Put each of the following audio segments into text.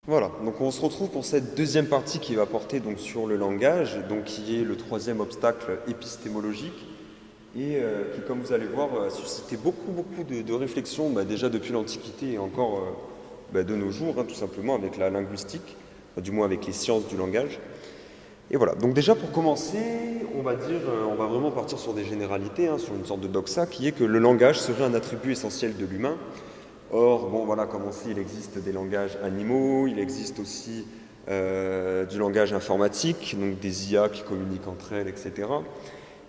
Voilà, donc on se retrouve pour cette deuxième partie qui va porter donc sur le langage, donc qui est le troisième obstacle épistémologique et qui, comme vous allez voir, a suscité beaucoup de réflexions déjà depuis l'Antiquité et encore de nos jours, tout simplement avec la linguistique, enfin, du moins avec les sciences du langage. Et voilà, donc déjà pour commencer, on va dire, on va vraiment partir sur des généralités, sur une sorte de doxa, qui est que le langage serait un attribut essentiel de l'humain. Or, bon voilà, comme on sait, il existe des langages animaux, il existe aussi du langage informatique, donc des IA qui communiquent entre elles, etc.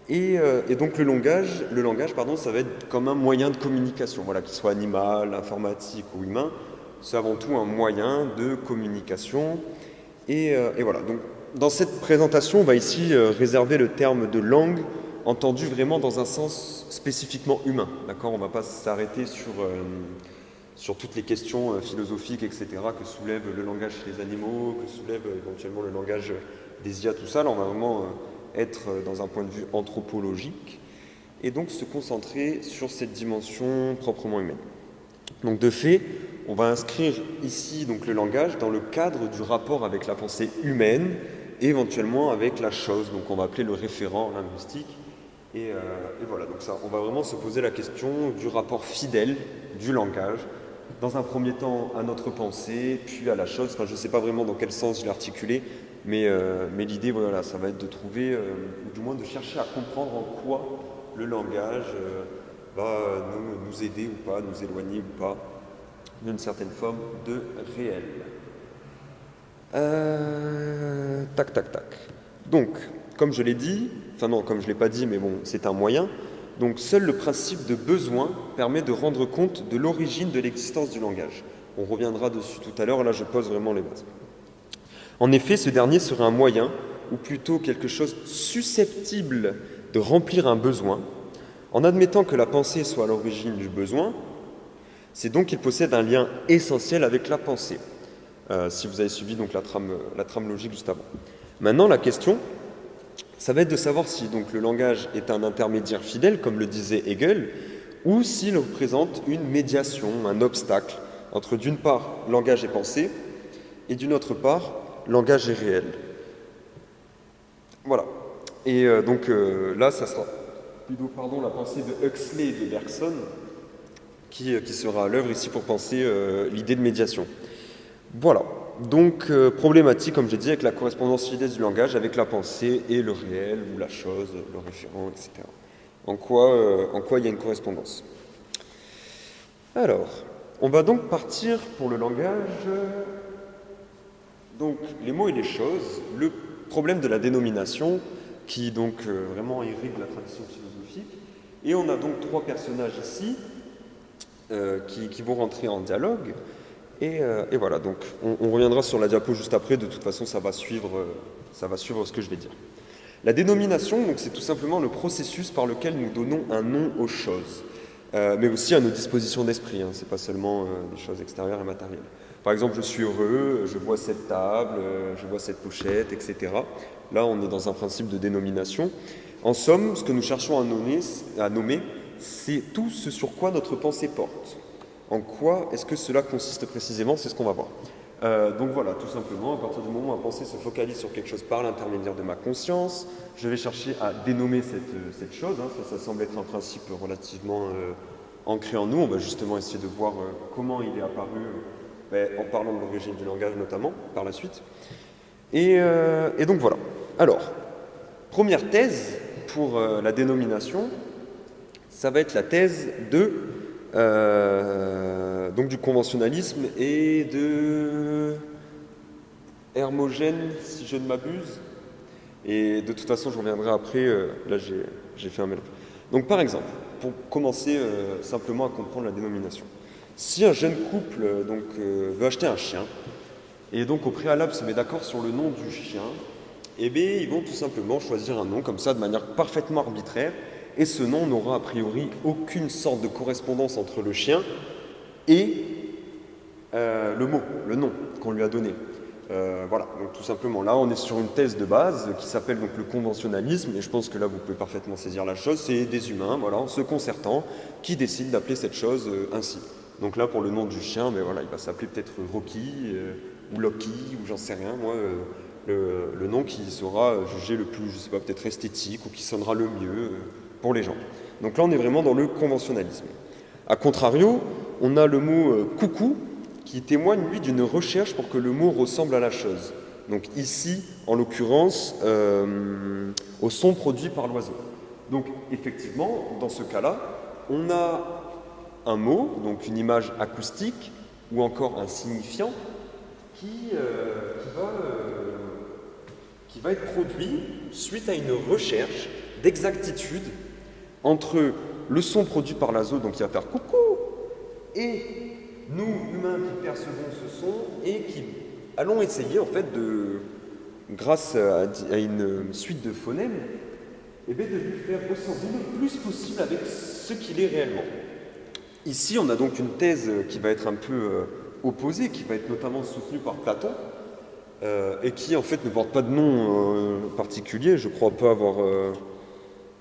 Et donc le langage, pardon, ça va être comme un moyen de communication, voilà, qu'il soit animal, informatique ou humain, c'est avant tout un moyen de communication. Et voilà, donc dans cette présentation, on va ici réserver le terme de langue entendu vraiment dans un sens spécifiquement humain, d'accord? On ne va pas s'arrêter sur toutes les questions philosophiques, etc., que soulève le langage chez les animaux, que soulève éventuellement le langage des IA, tout ça. Là, on va vraiment être dans un point de vue anthropologique et donc se concentrer sur cette dimension proprement humaine. Donc de fait, on va inscrire ici donc le langage dans le cadre du rapport avec la pensée humaine et éventuellement avec la chose, donc on va appeler le référent linguistique. Et voilà, donc ça, on va vraiment se poser la question du rapport fidèle du langage, dans un premier temps à notre pensée, puis à la chose. Enfin, je ne sais pas vraiment dans quel sens je l'ai articulé, mais l'idée, voilà, ça va être de trouver, ou du moins de chercher à comprendre en quoi le langage va nous aider ou pas, nous éloigner ou pas d'une certaine forme de réel. Tac, tac, tac. Donc, comme je l'ai dit, enfin non, comme je ne l'ai pas dit, mais bon, c'est un moyen. Donc, seul le principe de besoin permet de rendre compte de l'origine de l'existence du langage. On reviendra dessus tout à l'heure, là je pose vraiment les bases. En effet, ce dernier serait un moyen, ou plutôt quelque chose susceptible de remplir un besoin. En admettant que la pensée soit à l'origine du besoin, c'est donc qu'il possède un lien essentiel avec la pensée, si vous avez suivi donc la trame logique juste avant. Maintenant, la question, ça va être de savoir si donc, le langage est un intermédiaire fidèle, comme le disait Hegel, ou s'il représente une médiation, un obstacle, entre d'une part langage et pensée, et d'une autre part langage et réel. Voilà. Et donc là, ça sera plutôt la pensée de Huxley et de Bergson, qui sera à l'œuvre ici pour penser l'idée de médiation. Voilà, donc problématique, comme j'ai dit, avec la correspondance fidèle du langage, avec la pensée et le réel, ou la chose, le référent, etc. En quoi il y a une correspondance? Alors, on va donc partir pour le langage, donc les mots et les choses, le problème de la dénomination, qui donc vraiment irrigue la tradition philosophique. Et on a donc trois personnages ici, qui vont rentrer en dialogue. Et voilà, donc on reviendra sur la diapo juste après, de toute façon ça va suivre ce que je vais dire. La dénomination, donc, c'est tout simplement le processus par lequel nous donnons un nom aux choses, mais aussi à nos dispositions d'esprit, c'est pas seulement des choses extérieures et matérielles. Par exemple, je suis heureux, je vois cette table, je vois cette pochette, etc. Là, on est dans un principe de dénomination. En somme, ce que nous cherchons à nommer, c'est tout ce sur quoi notre pensée porte. En quoi est-ce que cela consiste précisément? C'est ce qu'on va voir. Donc voilà, tout simplement, à partir du moment où ma pensée se focalise sur quelque chose par l'intermédiaire de ma conscience, je vais chercher à dénommer cette chose. Ça semble être un principe relativement ancré en nous. On va justement essayer de voir comment il est apparu, en parlant de l'origine du langage notamment, par la suite. Et donc voilà. Alors, première thèse pour la dénomination, ça va être la thèse donc du conventionnalisme et de Hermogène, si je ne m'abuse. Et de toute façon, je reviendrai après. Là, j'ai fait un mélange. Donc, par exemple, pour commencer simplement à comprendre la dénomination. Si un jeune couple veut acheter un chien, et donc au préalable se met d'accord sur le nom du chien, eh bien, ils vont tout simplement choisir un nom comme ça, de manière parfaitement arbitraire, et ce nom n'aura a priori aucune sorte de correspondance entre le chien et le mot, le nom qu'on lui a donné. Voilà, donc tout simplement, là on est sur une thèse de base qui s'appelle donc le conventionnalisme, et je pense que là vous pouvez parfaitement saisir la chose, c'est des humains, voilà, en se concertant, qui décident d'appeler cette chose ainsi. Donc là, pour le nom du chien, ben voilà, il va s'appeler peut-être Rocky ou Loki, ou j'en sais rien, moi, le nom qui sera jugé le plus, je sais pas, peut-être esthétique ou qui sonnera le mieux pour les gens. Donc là, on est vraiment dans le conventionnalisme. A contrario, on a le mot coucou qui témoigne, lui, d'une recherche pour que le mot ressemble à la chose. Donc ici, en l'occurrence, au son produit par l'oiseau. Donc effectivement, dans ce cas-là, on a un mot, donc une image acoustique, ou encore un signifiant, qui va être produit suite à une recherche d'exactitude entre le son produit par l'oiseau, donc qui va faire coucou, et nous, humains, qui percevons ce son et qui allons essayer, en fait, grâce à une suite de phonèmes, de lui faire ressembler le plus possible avec ce qu'il est réellement. Ici, on a donc une thèse qui va être un peu opposée, qui va être notamment soutenue par Platon, et qui, en fait, ne porte pas de nom particulier. Je ne crois pas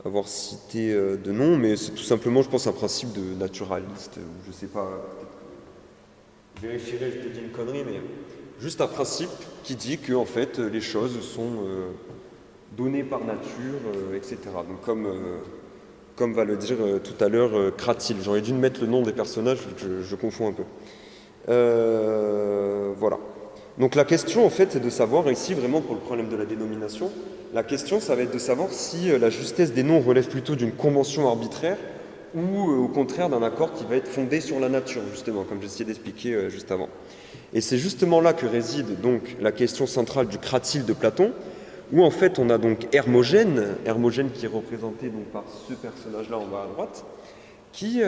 avoir cité de nom, mais c'est tout simplement, je pense, un principe de naturaliste, ou je ne sais pas, je vérifierai, je te dis une connerie, mais juste un principe qui dit que, en fait, les choses sont données par nature, etc. Donc comme va le dire tout à l'heure Cratyle. J'aurais dû mettre le nom des personnages, je confonds un peu. Voilà. Donc la question, en fait, c'est de savoir, ici, vraiment pour le problème de la dénomination, la question, ça va être de savoir si la justesse des noms relève plutôt d'une convention arbitraire ou au contraire d'un accord qui va être fondé sur la nature, justement, comme j'essayais d'expliquer juste avant. Et c'est justement là que réside donc la question centrale du Cratyle de Platon, où en fait on a donc Hermogène qui est représenté donc par ce personnage-là en bas à droite, qui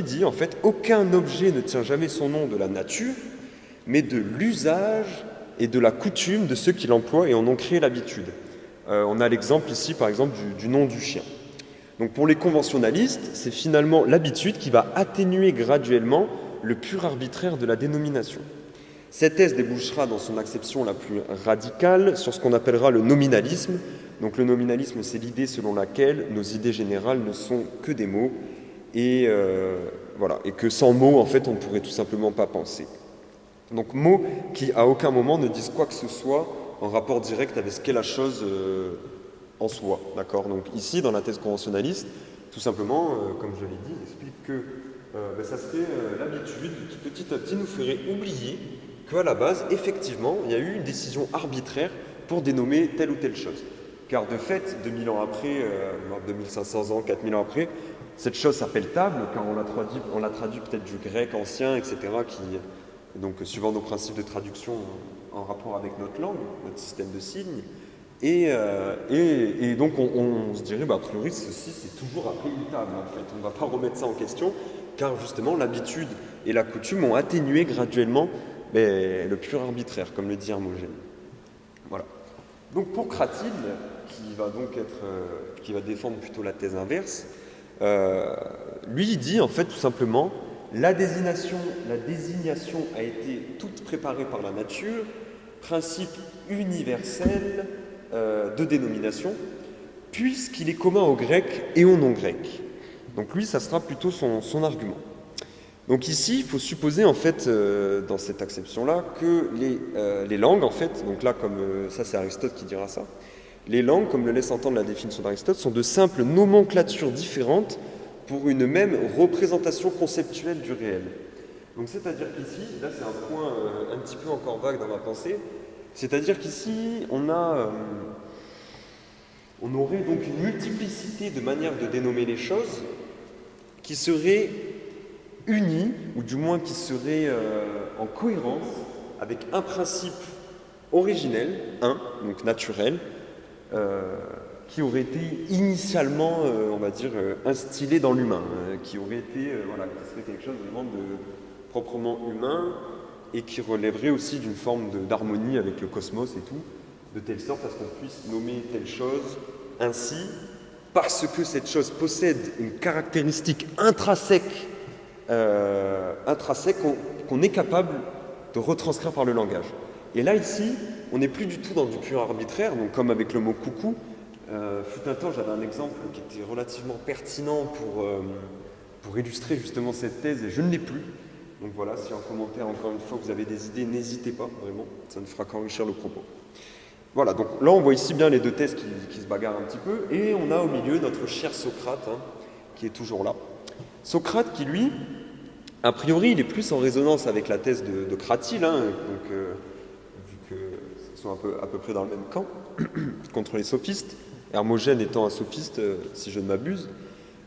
dit en fait aucun objet ne tient jamais son nom de la nature, mais de l'usage et de la coutume de ceux qui l'emploient et en ont créé l'habitude. On a l'exemple ici par exemple du nom du chien. Donc pour les conventionnalistes, c'est finalement l'habitude qui va atténuer graduellement le pur arbitraire de la dénomination. Cette thèse débouchera dans son acception la plus radicale sur ce qu'on appellera le nominalisme. Donc le nominalisme, c'est l'idée selon laquelle nos idées générales ne sont que des mots et que sans mots, en fait, on ne pourrait tout simplement pas penser. Donc mots qui à aucun moment ne disent quoi que ce soit en rapport direct avec ce qu'est la chose en soi. D'accord ? Donc ici, dans la thèse conventionnaliste, tout simplement, comme je l'ai dit, il explique que ça serait l'habitude qui petit à petit nous ferait oublier qu'à la base, effectivement, il y a eu une décision arbitraire pour dénommer telle ou telle chose. Car de fait, 2000 ans après, 2500 ans, 4000 ans après, cette chose s'appelle table, car on l'a traduit peut-être du grec ancien, etc., donc suivant nos principes de traduction en rapport avec notre langue, notre système de signes. Et donc on se dirait, a priori, ceci c'est toujours appelé une table, en fait. On ne va pas remettre ça en question, car justement l'habitude et la coutume ont atténué graduellement le pur arbitraire, comme le dit Hermogène. Voilà. Donc pour Cratyle, qui va défendre plutôt la thèse inverse, lui il dit en fait tout simplement la désignation a été toute préparée par la nature, principe universel de dénomination, puisqu'il est commun aux Grecs et aux non-Grecs. Donc lui, ça sera plutôt son argument. Donc ici, il faut supposer en fait, dans cette acception-là, que les langues, en fait, donc là, comme ça c'est Aristote qui dira ça, les langues, comme le laisse entendre la définition d'Aristote, sont de simples nomenclatures différentes pour une même représentation conceptuelle du réel. Donc c'est-à-dire qu'ici, là c'est un point un petit peu encore vague dans ma pensée, c'est-à-dire qu'ici, on aurait donc une multiplicité de manières de dénommer les choses qui seraient unis, ou du moins qui seraient en cohérence avec un principe originel, donc naturel, qui aurait été initialement, on va dire, instillé dans l'humain, qui serait quelque chose vraiment de proprement humain et qui relèverait aussi d'une forme d'harmonie avec le cosmos et tout, de telle sorte à ce qu'on puisse nommer telle chose ainsi, parce que cette chose possède une caractéristique intrinsèque qu'on est capable de retranscrire par le langage. Et là, ici, on n'est plus du tout dans du pur arbitraire, donc comme avec le mot coucou. Fut un temps, j'avais un exemple qui était relativement pertinent pour illustrer justement cette thèse, et je ne l'ai plus. Donc voilà, si en commentaire, encore une fois, vous avez des idées, n'hésitez pas, vraiment, ça ne fera qu'enrichir le propos. Voilà, donc là on voit ici bien les deux thèses qui se bagarrent un petit peu, et on a au milieu notre cher Socrate, hein, qui est toujours là. Socrate qui, lui, a priori, il est plus en résonance avec la thèse de Cratyle, hein, donc, vu qu'ils sont à peu près dans le même camp, contre les sophistes, Hermogène étant un sophiste, si je ne m'abuse.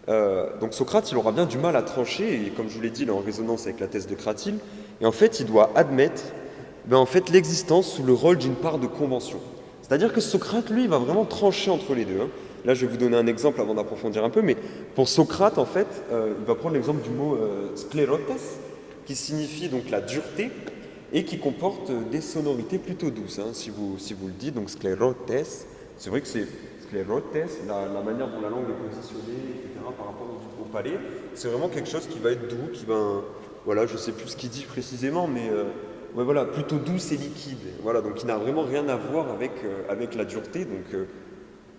Donc Socrate, il aura bien du mal à trancher, et comme je vous l'ai dit, il est en résonance avec la thèse de Cratyle, et en fait, il doit admettre l'existence sous le rôle d'une part de convention. C'est-à-dire que Socrate, lui, il va vraiment trancher entre les deux. Hein. Là, je vais vous donner un exemple avant d'approfondir un peu, mais pour Socrate, en fait, il va prendre l'exemple du mot sclérotes, qui signifie donc la dureté, et qui comporte des sonorités plutôt douces, hein, si vous le dites, donc sclérotes, c'est vrai que c'est sclérotes, la manière dont la langue est positionnée, etc., par rapport au palais, c'est vraiment quelque chose qui va être doux, qui va, voilà, je ne sais plus ce qu'il dit précisément, mais ouais, voilà, plutôt douce et liquide, voilà, donc il n'a vraiment rien à voir avec la dureté, donc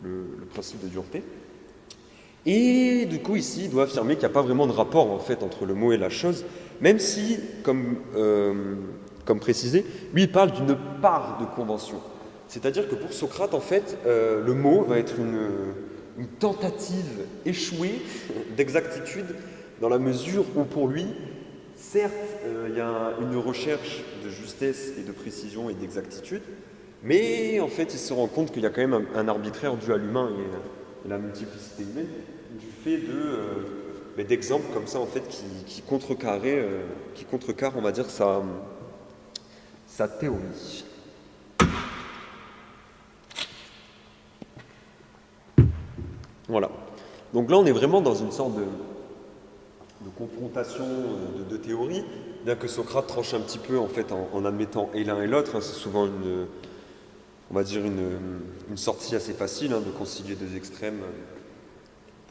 le principe de dureté. Et du coup, ici, il doit affirmer qu'il n'y a pas vraiment de rapport en fait entre le mot et la chose, même si, comme précisé, lui, il parle d'une part de convention. C'est-à-dire que pour Socrate, en fait, le mot va être une tentative échouée d'exactitude, dans la mesure où, pour lui, certes, il y a une recherche de justesse et de précision et d'exactitude, mais en fait, il se rend compte qu'il y a quand même un arbitraire dû à l'humain et la multiplicité humaine, du fait d'exemples comme ça, en fait, qui contrecarrent, on va dire, sa théorie. Voilà. Donc là, on est vraiment dans une sorte de confrontation de théories, bien que Socrate tranche un petit peu en fait en admettant et l'un et l'autre. Hein, c'est souvent on va dire une sortie assez facile de concilier deux extrêmes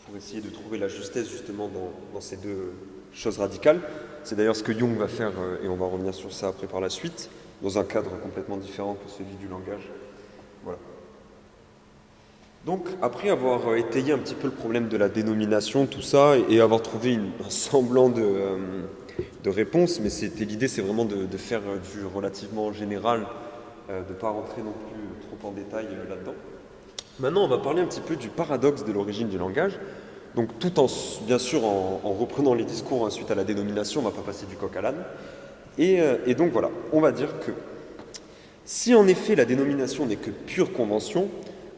pour essayer de trouver la justesse justement dans ces deux choses radicales. C'est d'ailleurs ce que Jung va faire, et on va revenir sur ça après par la suite, dans un cadre complètement différent que celui du langage. Voilà. Donc, après avoir étayé un petit peu le problème de la dénomination, tout ça, et avoir trouvé un semblant de réponse, mais l'idée, c'est vraiment de faire du relativement général, de ne pas rentrer non plus trop en détail là-dedans. Maintenant, on va parler un petit peu du paradoxe de l'origine du langage. Donc, tout en, bien sûr, en reprenant les discours suite à la dénomination, on ne va pas passer du coq à l'âne. Et donc, voilà, on va dire que si en effet la dénomination n'est que pure convention,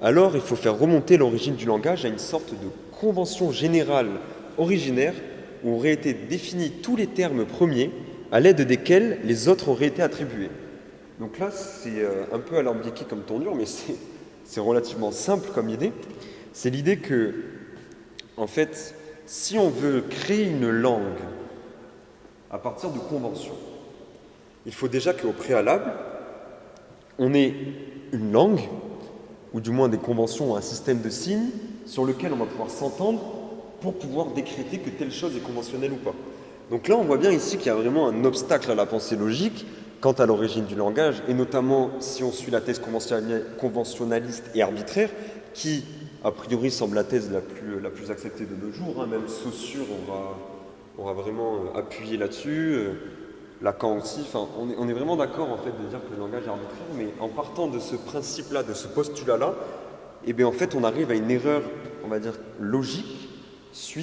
alors il faut faire remonter l'origine du langage à une sorte de convention générale originaire où auraient été définis tous les termes premiers à l'aide desquels les autres auraient été attribués. Donc là, c'est un peu alambiqué comme tournure, mais c'est relativement simple comme idée. C'est l'idée que, en fait, si on veut créer une langue à partir de conventions, il faut déjà qu'au préalable, on ait une langue, ou du moins des conventions, un système de signes sur lequel on va pouvoir s'entendre pour pouvoir décréter que telle chose est conventionnelle ou pas. Donc là, on voit bien ici qu'il y a vraiment un obstacle à la pensée logique quant à l'origine du langage, et notamment si on suit la thèse conventionnaliste et arbitraire, qui, a priori, semble la thèse la plus acceptée de nos jours. Même Saussure aura vraiment appuyé là-dessus. Lacan aussi, on est vraiment d'accord en fait de dire que le langage est arbitraire, mais en partant de ce principe-là, de ce postulat-là, en fait on arrive à une erreur, on va dire, logique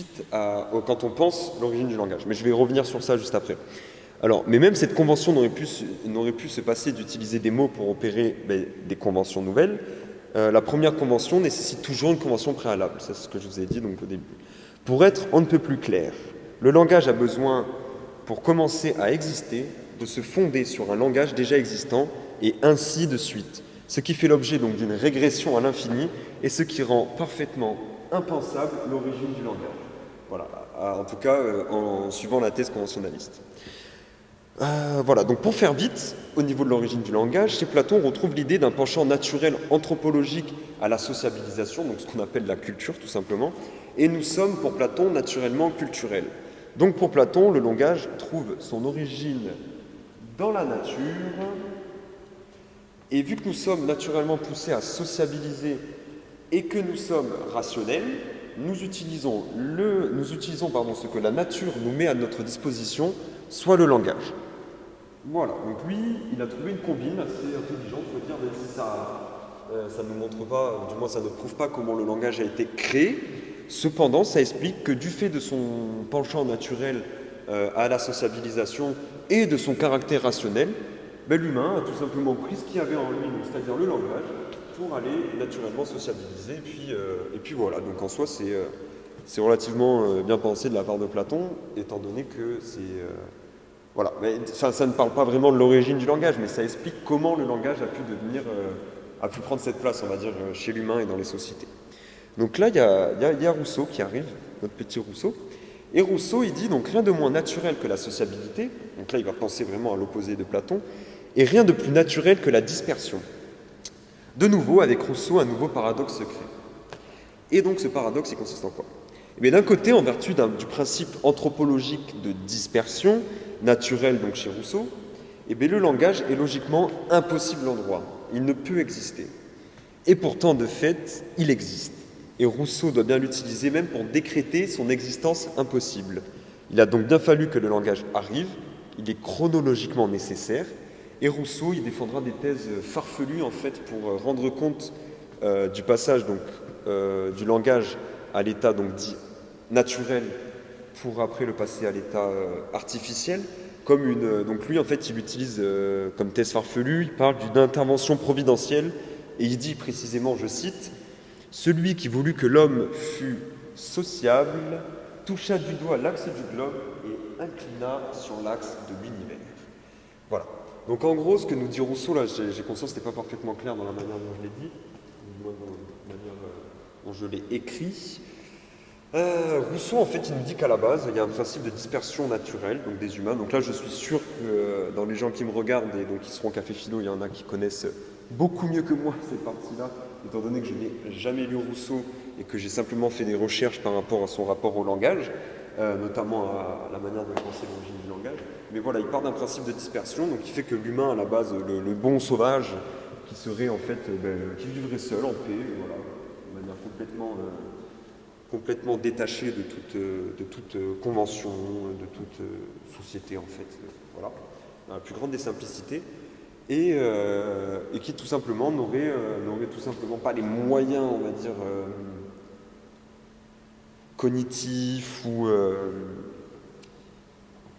quand on pense l'origine du langage. Mais je vais revenir sur ça juste après. Alors, mais même cette convention n'aurait pu se passer d'utiliser des mots pour opérer des conventions nouvelles. La première convention nécessite toujours une convention préalable, c'est ce que je vous ai dit donc au début. Pour être on ne peut plus clair, le langage a besoin, pour commencer à exister, de se fonder sur un langage déjà existant, et ainsi de suite. Ce qui fait l'objet donc d'une régression à l'infini, et ce qui rend parfaitement impensable l'origine du langage. Voilà, en tout cas en suivant la thèse conventionnaliste. Voilà, donc pour faire vite, au niveau de l'origine du langage, chez Platon, on retrouve l'idée d'un penchant naturel anthropologique à la sociabilisation, donc ce qu'on appelle la culture tout simplement, et nous sommes pour Platon naturellement culturels. Donc pour Platon, le langage trouve son origine dans la nature, et vu que nous sommes naturellement poussés à sociabiliser et que nous sommes rationnels, nous utilisons, ce que la nature nous met à notre disposition, soit le langage. Voilà, donc lui, il a trouvé une combine assez intelligente, faut dire, même si ça ne montre pas, du moins ça ne prouve pas comment le langage a été créé. Cependant, ça explique que du fait de son penchant naturel à la sociabilisation et de son caractère rationnel, l'humain a tout simplement pris ce qu'il y avait en lui, c'est-à-dire le langage, pour aller naturellement sociabiliser. Et puis voilà, donc en soi, c'est relativement bien pensé de la part de Platon, étant donné que voilà, mais ça ne parle pas vraiment de l'origine du langage, mais ça explique comment le langage a pu prendre cette place, on va dire, chez l'humain et dans les sociétés. Donc là, il y a Rousseau qui arrive, notre petit Rousseau. Et Rousseau, il dit donc rien de moins naturel que la sociabilité, donc là il va penser vraiment à l'opposé de Platon, et rien de plus naturel que la dispersion. De nouveau, avec Rousseau, un nouveau paradoxe se crée. Et donc ce paradoxe, il consiste en quoi? D'un côté, en vertu du principe anthropologique de dispersion, naturel donc chez Rousseau, le langage est logiquement impossible en droit. Il ne peut exister. Et pourtant, de fait, il existe. Et Rousseau doit bien l'utiliser même pour décréter son existence impossible. Il a donc bien fallu que le langage arrive, il est chronologiquement nécessaire, et Rousseau, il défendra des thèses farfelues en fait pour rendre compte du passage donc, du langage à l'état donc dit naturel pour après le passer à l'état artificiel. Donc lui en fait il utilise comme thèse farfelue, il parle d'une intervention providentielle et il dit précisément, je cite, « Celui qui voulut que l'homme fût sociable toucha du doigt l'axe du globe et inclina sur l'axe de l'univers. » Voilà. Donc en gros, ce que nous dit Rousseau, là, j'ai conscience que ce n'était pas parfaitement clair dans la manière dont je l'ai dit, ou dans la manière dont je l'ai écrit. Rousseau, en fait, il nous dit qu'à la base, il y a un principe de dispersion naturelle, donc des humains. Donc là, je suis sûr que dans les gens qui me regardent et donc qui seront au Café Philo, il y en a qui connaissent beaucoup mieux que moi cette partie-là, étant donné que je n'ai jamais lu Rousseau et que j'ai simplement fait des recherches par rapport à son rapport au langage, notamment à la manière de penser l'origine du langage. Mais voilà, il part d'un principe de dispersion, donc qui fait que l'humain, à la base, le bon sauvage, qui serait en fait, qui vivrait seul, en paix, voilà, de manière complètement détachée de toute convention, de toute société, en fait, voilà, dans la plus grande des simplicités, et qui tout simplement n'aurait tout simplement pas les moyens, on va dire, cognitifs ou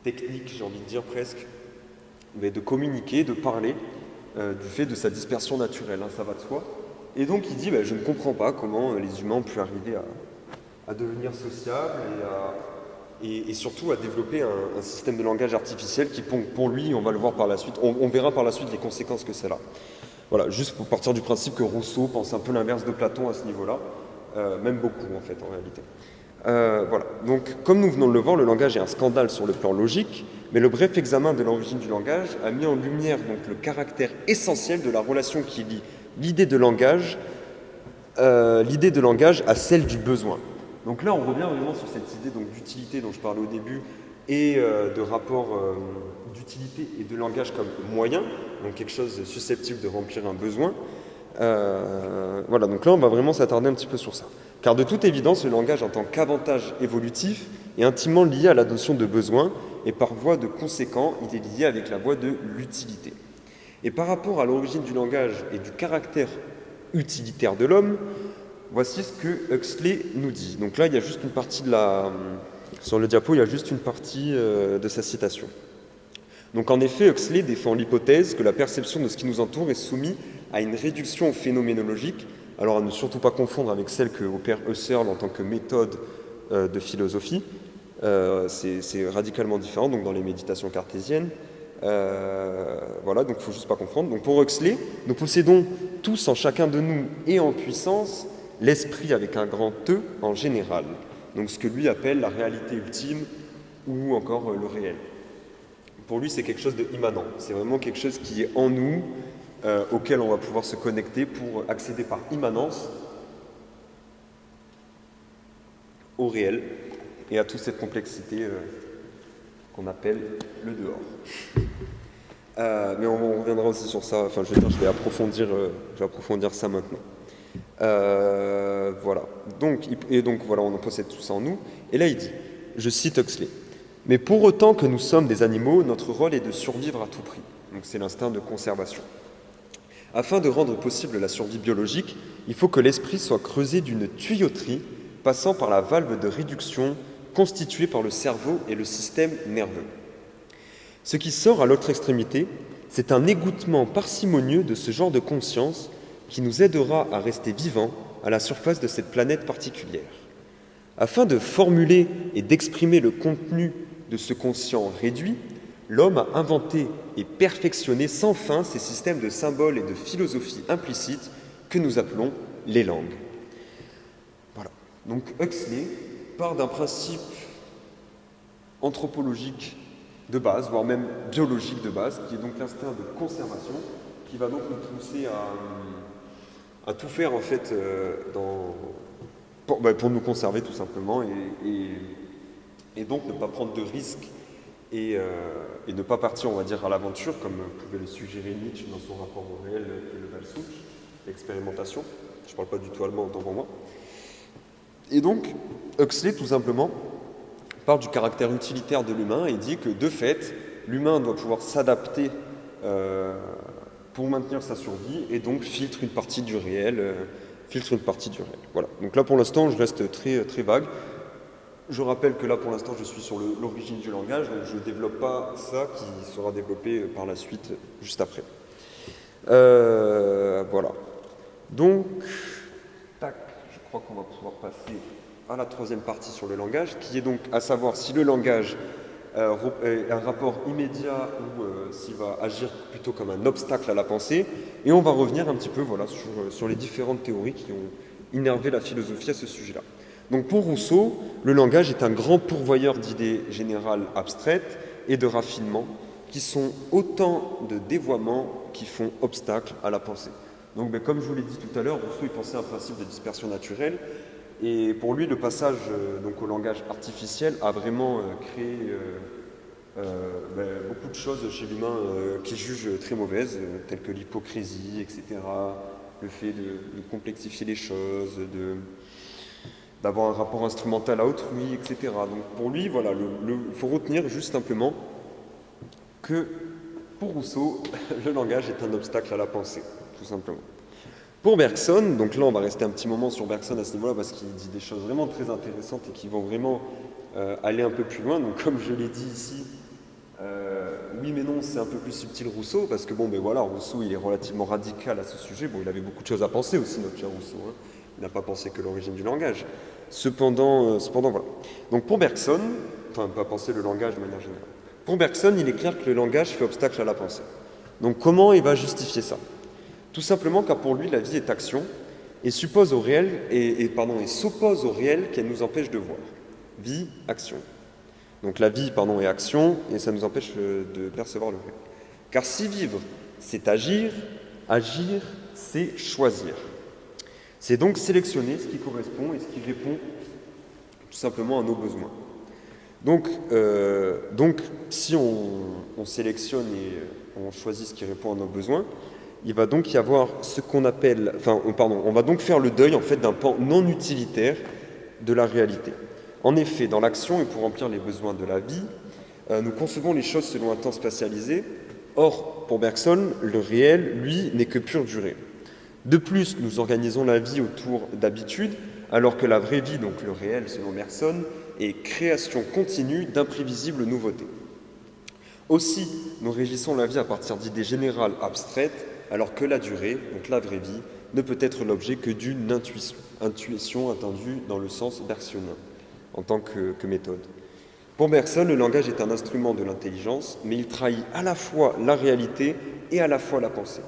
techniques, j'ai envie de dire presque, mais de communiquer, de parler, du fait de sa dispersion naturelle, hein, ça va de soi. Et donc il dit, je ne comprends pas comment les humains ont pu arriver à devenir sociables et surtout à développer un système de langage artificiel qui, pour lui, on va le voir par la suite, on verra par la suite les conséquences que c'est là. Voilà, juste pour partir du principe que Rousseau pense un peu l'inverse de Platon à ce niveau-là, même beaucoup en fait, en réalité. Voilà, donc comme nous venons de le voir, le langage est un scandale sur le plan logique, mais le bref examen de l'origine du langage a mis en lumière donc, le caractère essentiel de la relation qui lie l'idée de langage à celle du besoin. Donc là, on revient vraiment sur cette idée donc, d'utilité dont je parlais au début et de rapport d'utilité et de langage comme moyen, donc quelque chose susceptible de remplir un besoin. Voilà, donc là, on va vraiment s'attarder un petit peu sur ça. Car de toute évidence, le langage en tant qu'avantage évolutif est intimement lié à la notion de besoin et par voie de conséquent, il est lié avec la voie de l'utilité. Et par rapport à l'origine du langage et du caractère utilitaire de l'homme, voici ce que Huxley nous dit. Donc là, il y a juste une partie sur le diapo, il y a juste une partie de sa citation. Donc en effet, Huxley défend l'hypothèse que la perception de ce qui nous entoure est soumise à une réduction phénoménologique, alors à ne surtout pas confondre avec celle que opère Husserl en tant que méthode de philosophie. C'est radicalement différent, donc dans les méditations cartésiennes. Voilà, donc il ne faut juste pas confondre. Donc pour Huxley, nous possédons tous en chacun de nous et en puissance l'esprit avec un grand E en général. Donc ce que lui appelle la réalité ultime ou encore le réel. Pour lui, c'est quelque chose d'immanent. C'est vraiment quelque chose qui est en nous, auquel on va pouvoir se connecter pour accéder par immanence au réel et à toute cette complexité qu'on appelle le dehors. Mais on reviendra aussi sur ça, enfin je vais approfondir ça maintenant. Voilà. Donc voilà, on en possède tout ça en nous. Et là, il dit, je cite Huxley, mais pour autant que nous sommes des animaux, notre rôle est de survivre à tout prix. Donc c'est l'instinct de conservation. Afin de rendre possible la survie biologique, il faut que l'esprit soit creusé d'une tuyauterie passant par la valve de réduction constituée par le cerveau et le système nerveux. Ce qui sort à l'autre extrémité, c'est un égouttement parcimonieux de ce genre de conscience qui nous aidera à rester vivants à la surface de cette planète particulière. Afin de formuler et d'exprimer le contenu de ce conscient réduit, l'homme a inventé et perfectionné sans fin ces systèmes de symboles et de philosophies implicites que nous appelons les langues. Voilà. Donc Huxley part d'un principe anthropologique de base, voire même biologique de base, qui est donc l'instinct de conservation, qui va donc nous pousser à tout faire en fait pour nous conserver tout simplement et donc ne pas prendre de risques et ne pas partir, on va dire, à l'aventure, comme pouvait le suggérer Nietzsche dans son rapport au réel et le Balsouk, l'expérimentation. Je ne parle pas du tout allemand, autant pour moi. Et donc, Huxley, tout simplement, parle du caractère utilitaire de l'humain et dit que, de fait, l'humain doit pouvoir s'adapter pour maintenir sa survie et donc filtre une partie du réel. Voilà. Donc là, pour l'instant, je reste très, très vague. Je rappelle que là, pour l'instant, je suis sur l'origine du langage, donc je ne développe pas ça qui sera développé par la suite, juste après. Voilà. Donc, tac, je crois qu'on va pouvoir passer à la troisième partie sur le langage, qui est donc à savoir si le langage a un rapport immédiat ou s'il va agir plutôt comme un obstacle à la pensée. Et on va revenir un petit peu voilà, sur les différentes théories qui ont innervé la philosophie à ce sujet-là. Donc pour Rousseau, le langage est un grand pourvoyeur d'idées générales abstraites et de raffinement qui sont autant de dévoiements qui font obstacle à la pensée. Donc comme je vous l'ai dit tout à l'heure, Rousseau il pensait à un principe de dispersion naturelle et pour lui le passage donc au langage artificiel a vraiment créé beaucoup de choses chez l'humain qu'il juge très mauvaises, telles que l'hypocrisie, etc., le fait de complexifier les choses, d'avoir un rapport instrumental à autrui, etc. Donc pour lui, voilà, il faut retenir juste simplement que pour Rousseau, le langage est un obstacle à la pensée, tout simplement. Pour Bergson, donc là on va rester un petit moment sur Bergson à ce niveau-là parce qu'il dit des choses vraiment très intéressantes et qui vont vraiment aller un peu plus loin. Donc comme je l'ai dit ici, oui mais non, c'est un peu plus subtil Rousseau parce que Rousseau il est relativement radical à ce sujet. Bon, il avait beaucoup de choses à penser aussi, notre cher Rousseau. Hein. Il n'a pas pensé que l'origine du langage. Cependant, voilà. Donc pour Bergson, enfin pas penser le langage de manière générale. Pour Bergson, il est clair que le langage fait obstacle à la pensée. Donc comment il va justifier ça? Tout simplement car pour lui, la vie est action et suppose au réel et s'oppose au réel qu'elle nous empêche de voir. Vie, action. Donc la vie, est action et ça nous empêche de percevoir le réel. Car si vivre, c'est agir, agir, c'est choisir. C'est donc sélectionner ce qui correspond et ce qui répond tout simplement à nos besoins. Donc si on sélectionne et on choisit ce qui répond à nos besoins, il va donc y avoir ce qu'on appelle, on va donc faire le deuil en fait d'un pan non utilitaire de la réalité. En effet, dans l'action et pour remplir les besoins de la vie, nous concevons les choses selon un temps spatialisé. Or, pour Bergson, le réel, lui, n'est que pure durée. De plus, nous organisons la vie autour d'habitudes, alors que la vraie vie, donc le réel selon Bergson, est création continue d'imprévisibles nouveautés. Aussi, nous régissons la vie à partir d'idées générales abstraites, alors que la durée, donc la vraie vie, ne peut être l'objet que d'une intuition attendue dans le sens bergsonien, en tant que méthode. Pour Bergson, le langage est un instrument de l'intelligence, mais il trahit à la fois la réalité et à la fois la pensée.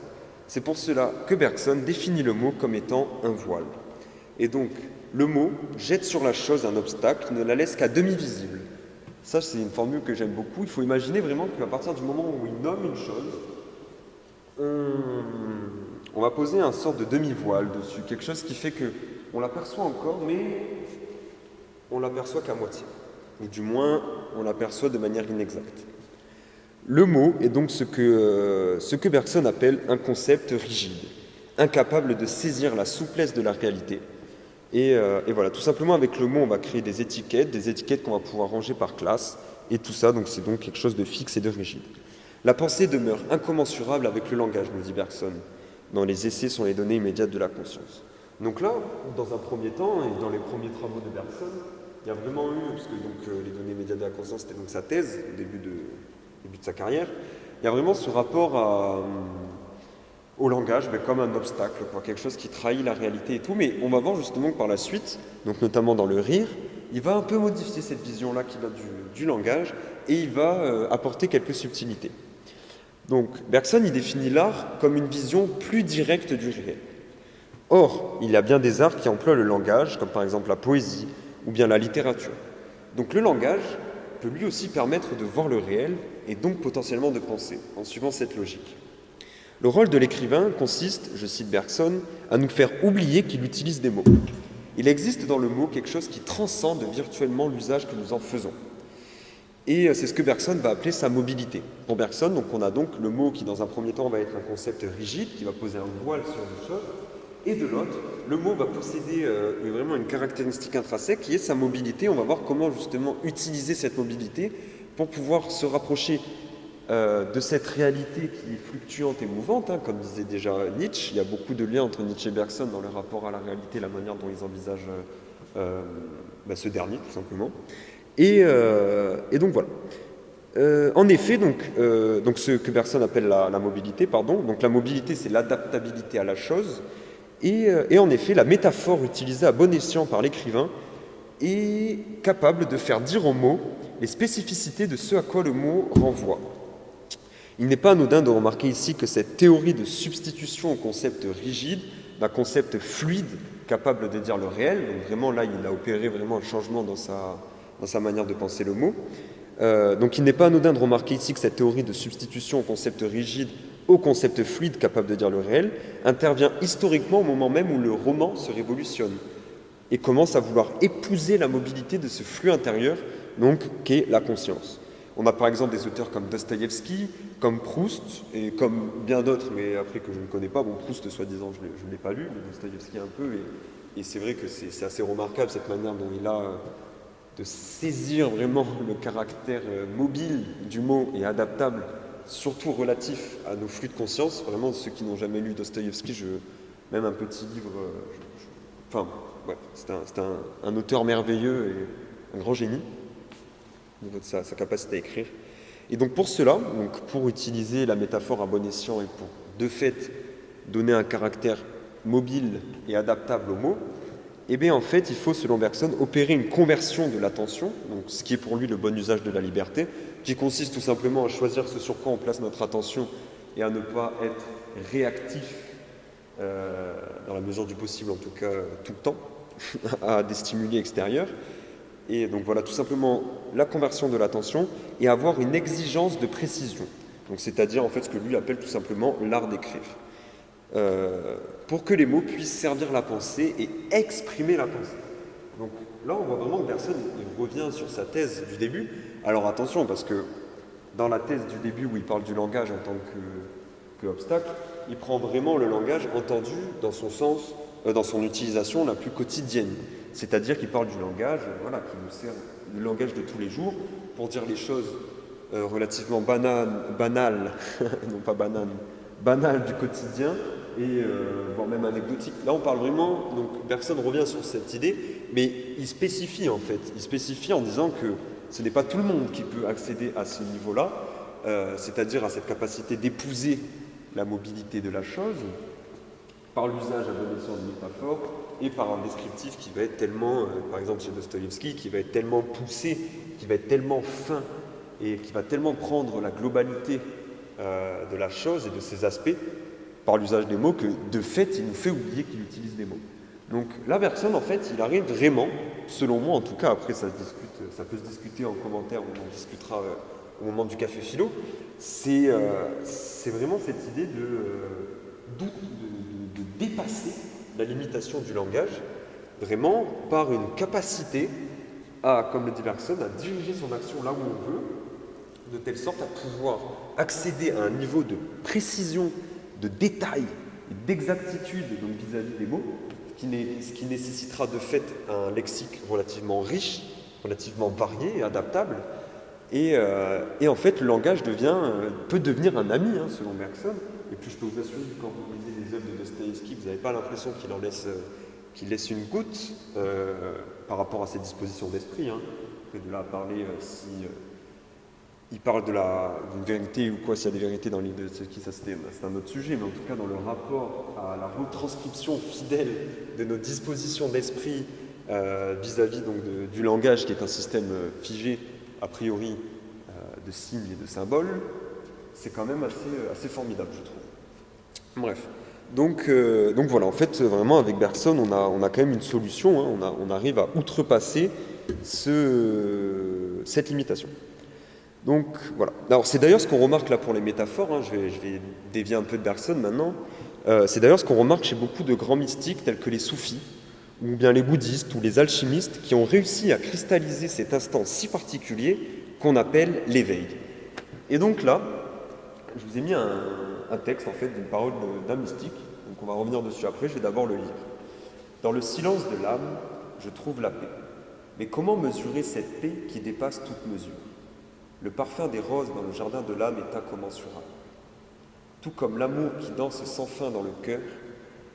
C'est pour cela que Bergson définit le mot comme étant un voile. Et donc, le mot jette sur la chose un obstacle, ne la laisse qu'à demi visible. Ça, c'est une formule que j'aime beaucoup. Il faut imaginer vraiment qu'à partir du moment où il nomme une chose, on va poser un sorte de demi-voile dessus, quelque chose qui fait qu'on l'aperçoit encore, mais on l'aperçoit qu'à moitié. Ou du moins, on l'aperçoit de manière inexacte. Le mot est donc ce que Bergson appelle un concept rigide. incapable de saisir la souplesse de la réalité. Et voilà, tout simplement avec le mot, on va créer des étiquettes qu'on va pouvoir ranger par classe, et tout ça, donc c'est donc quelque chose de fixe et de rigide. La pensée demeure incommensurable avec le langage, nous dit Bergson. Dans les essais sont les données immédiates de la conscience. Donc là, dans un premier temps, et dans les premiers travaux de Bergson, il y a vraiment eu, parce que les données immédiates de la conscience, c'était donc sa thèse au début de sa carrière, il y a vraiment ce rapport au langage comme un obstacle, quelque chose qui trahit la réalité et tout. Mais on va voir justement que par la suite, donc notamment dans le rire, il va un peu modifier cette vision-là qu'il a du langage et il va apporter quelques subtilités. Donc Bergson, il définit l'art comme une vision plus directe du réel. Or, il y a bien des arts qui emploient le langage, comme par exemple la poésie ou bien la littérature. Donc le langage peut lui aussi permettre de voir le réel et donc potentiellement de penser, en suivant cette logique. Le rôle de l'écrivain consiste, je cite Bergson, à nous faire oublier qu'il utilise des mots. Il existe dans le mot quelque chose qui transcende virtuellement l'usage que nous en faisons. Et c'est ce que Bergson va appeler sa mobilité. Pour Bergson, donc, on a donc le mot qui, dans un premier temps, va être un concept rigide, qui va poser un voile sur les choses, et de l'autre, le mot va posséder vraiment une caractéristique intrinsèque qui est sa mobilité. On va voir comment justement utiliser cette mobilité pour pouvoir se rapprocher de cette réalité qui est fluctuante et mouvante, comme disait déjà Nietzsche. Il y a beaucoup de liens entre Nietzsche et Bergson dans le rapport à la réalité, la manière dont ils envisagent ce dernier, tout simplement. Et donc voilà. En effet, donc ce que Bergson appelle la mobilité, donc la mobilité, c'est l'adaptabilité à la chose. Et en effet, la métaphore utilisée à bon escient par l'écrivain est capable de faire dire aux mots les spécificités de ce à quoi le mot renvoie. Il n'est pas anodin de remarquer ici que cette théorie de substitution au concept rigide, d'un concept fluide capable de dire le réel, donc vraiment là il a opéré vraiment un changement dans sa manière de penser le mot. Donc il n'est pas anodin de remarquer ici que cette théorie de substitution au concept rigide, au concept fluide capable de dire le réel, intervient historiquement au moment même où le roman se révolutionne et commence à vouloir épouser la mobilité de ce flux intérieur, donc qu'est la conscience. On a par exemple des auteurs comme Dostoïevski, comme Proust, et comme bien d'autres, mais après que je ne connais pas. Bon, Proust, soi-disant, je ne l'ai pas lu, mais Dostoïevski un peu, et c'est vrai que c'est assez remarquable cette manière dont il a de saisir vraiment le caractère mobile du mot et adaptable, surtout relatif à nos flux de conscience. Vraiment, ceux qui n'ont jamais lu Dostoïevski, même un petit livre, c'est un auteur merveilleux et un grand génie au niveau de sa capacité à écrire. Et donc pour cela, pour utiliser la métaphore à bon escient et pour de fait donner un caractère mobile et adaptable au mot, eh bien en fait il faut, selon Bergson, opérer une conversion de l'attention, donc ce qui est pour lui le bon usage de la liberté, qui consiste tout simplement à choisir ce sur quoi on place notre attention et à ne pas être réactif, dans la mesure du possible en tout cas tout le temps, à des stimuli extérieurs. Et donc voilà, tout simplement la conversion de l'attention et avoir une exigence de précision. Donc c'est-à-dire en fait ce que lui appelle tout simplement l'art d'écrire. Pour que les mots puissent servir la pensée et exprimer la pensée. Donc là, on voit vraiment que Bergson il revient sur sa thèse du début. Alors attention, parce que dans la thèse du début où il parle du langage en tant que obstacle, il prend vraiment le langage entendu dans son sens, dans son utilisation la plus quotidienne. C'est-à-dire qu'il parle du langage, qui nous sert, le langage de tous les jours, pour dire les choses relativement banales, non pas banales du quotidien, et voire même anecdotiques. Là, on parle vraiment, donc Bergson revient sur cette idée, mais il spécifie en fait, en disant que ce n'est pas tout le monde qui peut accéder à ce niveau-là, c'est-à-dire à cette capacité d'épouser la mobilité de la chose, par l'usage à bon escient de métaphores et par un descriptif qui va être tellement, par exemple chez Dostoïevski, qui va être tellement poussé, qui va être tellement fin et qui va tellement prendre la globalité de la chose et de ses aspects par l'usage des mots que de fait il nous fait oublier qu'il utilise des mots. Donc là, Bergson, en fait, il arrive vraiment, selon moi en tout cas, après ça peut se discuter en commentaire, on en discutera au moment du café philo, c'est vraiment cette idée de dépasser la limitation du langage, vraiment par une capacité à, comme le dit Bergson, à diriger son action là où on veut, de telle sorte à pouvoir accéder à un niveau de précision, de détail et d'exactitude donc vis-à-vis des mots, ce qui nécessitera de fait un lexique relativement riche, relativement varié et adaptable. Et en fait, le langage peut devenir un ami, hein, selon Bergson. Et puis je peux vous assurer que quand vous lisez les œuvres de Dostoïevski, vous n'avez pas l'impression qu'il laisse une goutte par rapport à ses dispositions d'esprit. Hein. Après, de là à parler si il parle d'une vérité ou quoi, s'il y a des vérités dans l'île de Dostoïevski, ça c'est un autre sujet, mais en tout cas dans le rapport à la retranscription fidèle de nos dispositions d'esprit vis-à-vis donc du langage qui est un système figé, a priori, de signes et de symboles, c'est quand même assez formidable, je trouve. Bref. Donc voilà, en fait, vraiment, avec Bergson, on a quand même une solution, hein, on arrive à outrepasser cette limitation. Donc voilà. Alors c'est d'ailleurs ce qu'on remarque là pour les métaphores, hein, je vais dévier un peu de Bergson maintenant, c'est d'ailleurs ce qu'on remarque chez beaucoup de grands mystiques tels que les soufis, ou bien les bouddhistes ou les alchimistes qui ont réussi à cristalliser cet instant si particulier qu'on appelle l'éveil. Et donc là, je vous ai mis un texte en fait d'une parole d'un mystique, donc on va revenir dessus après, je vais d'abord le lire. Dans le silence de l'âme, je trouve la paix. Mais comment mesurer cette paix qui dépasse toute mesure? Le parfum des roses dans le jardin de l'âme est incommensurable. Tout comme l'amour qui danse sans fin dans le cœur,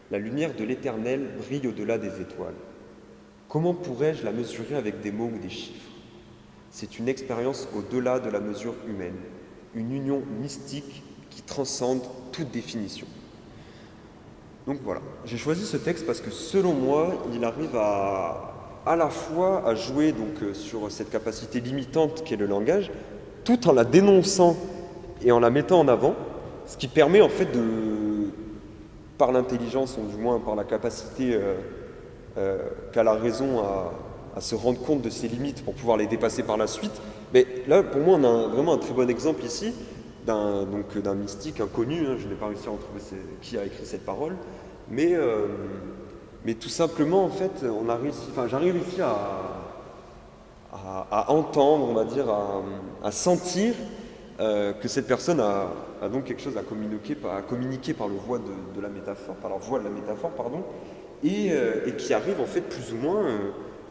la lumière de l'Éternel brille au-delà des étoiles. Comment pourrais-je la mesurer avec des mots ou des chiffres? C'est une expérience au-delà de la mesure humaine, une union mystique qui transcende toute définition. Donc voilà, j'ai choisi ce texte parce que selon moi, il arrive à la fois à jouer donc, sur cette capacité limitante qu'est le langage, tout en la dénonçant et en la mettant en avant, ce qui permet en fait par l'intelligence, ou du moins par la capacité qu'a la raison à se rendre compte de ses limites pour pouvoir les dépasser par la suite. Mais là, pour moi, on a vraiment un très bon exemple ici d'un mystique inconnu, hein, je n'ai pas réussi à retrouver qui a écrit cette parole, mais tout simplement, en fait, j'arrive ici à entendre, on va dire, à sentir que cette personne a donc quelque chose à communiquer par la voie de la métaphore, et qui arrive en fait plus ou moins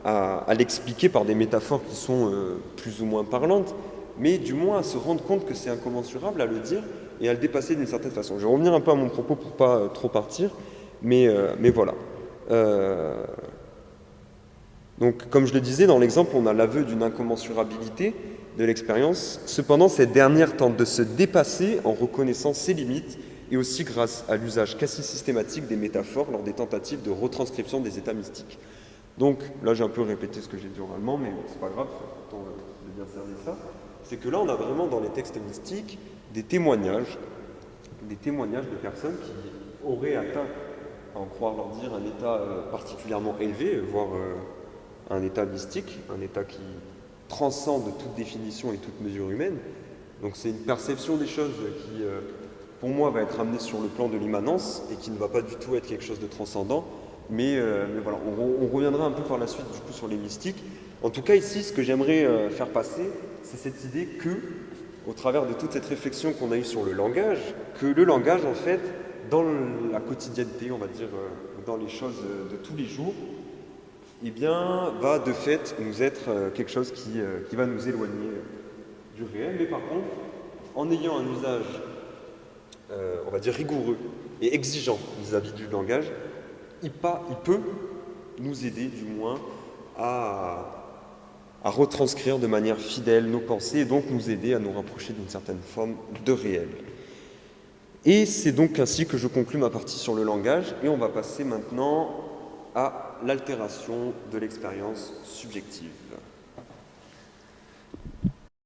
à l'expliquer par des métaphores qui sont plus ou moins parlantes, mais du moins à se rendre compte que c'est incommensurable, à le dire et à le dépasser d'une certaine façon. Je vais revenir un peu à mon propos pour pas trop partir, mais voilà. Donc, comme je le disais, dans l'exemple, on a l'aveu d'une incommensurabilité de l'expérience. Cependant, cette dernière tente de se dépasser en reconnaissant ses limites et aussi grâce à l'usage quasi systématique des métaphores lors des tentatives de retranscription des états mystiques. Donc, là, j'ai un peu répété ce que j'ai dit oralement, mais c'est pas grave, c'est important de bien cerner ça. C'est que là, on a vraiment dans les textes mystiques des témoignages de personnes qui auraient atteint, à en croire leur dire, un état particulièrement élevé, voire un état mystique, un état qui transcende toute définition et toute mesure humaine. Donc c'est une perception des choses qui, pour moi, va être amenée sur le plan de l'immanence et qui ne va pas du tout être quelque chose de transcendant. Mais voilà, on reviendra un peu par la suite du coup sur les mystiques. En tout cas ici, ce que j'aimerais faire passer, c'est cette idée que, au travers de toute cette réflexion qu'on a eue sur le langage, que le langage, en fait, dans la quotidienneté, on va dire, dans les choses de tous les jours, eh bien, va de fait nous être quelque chose qui va nous éloigner du réel. Mais par contre, en ayant un usage, on va dire, rigoureux et exigeant vis-à-vis du langage, il peut nous aider, du moins, à retranscrire de manière fidèle nos pensées et donc nous aider à nous rapprocher d'une certaine forme de réel. Et c'est donc ainsi que je conclus ma partie sur le langage et on va passer maintenant à l'altération de l'expérience subjective.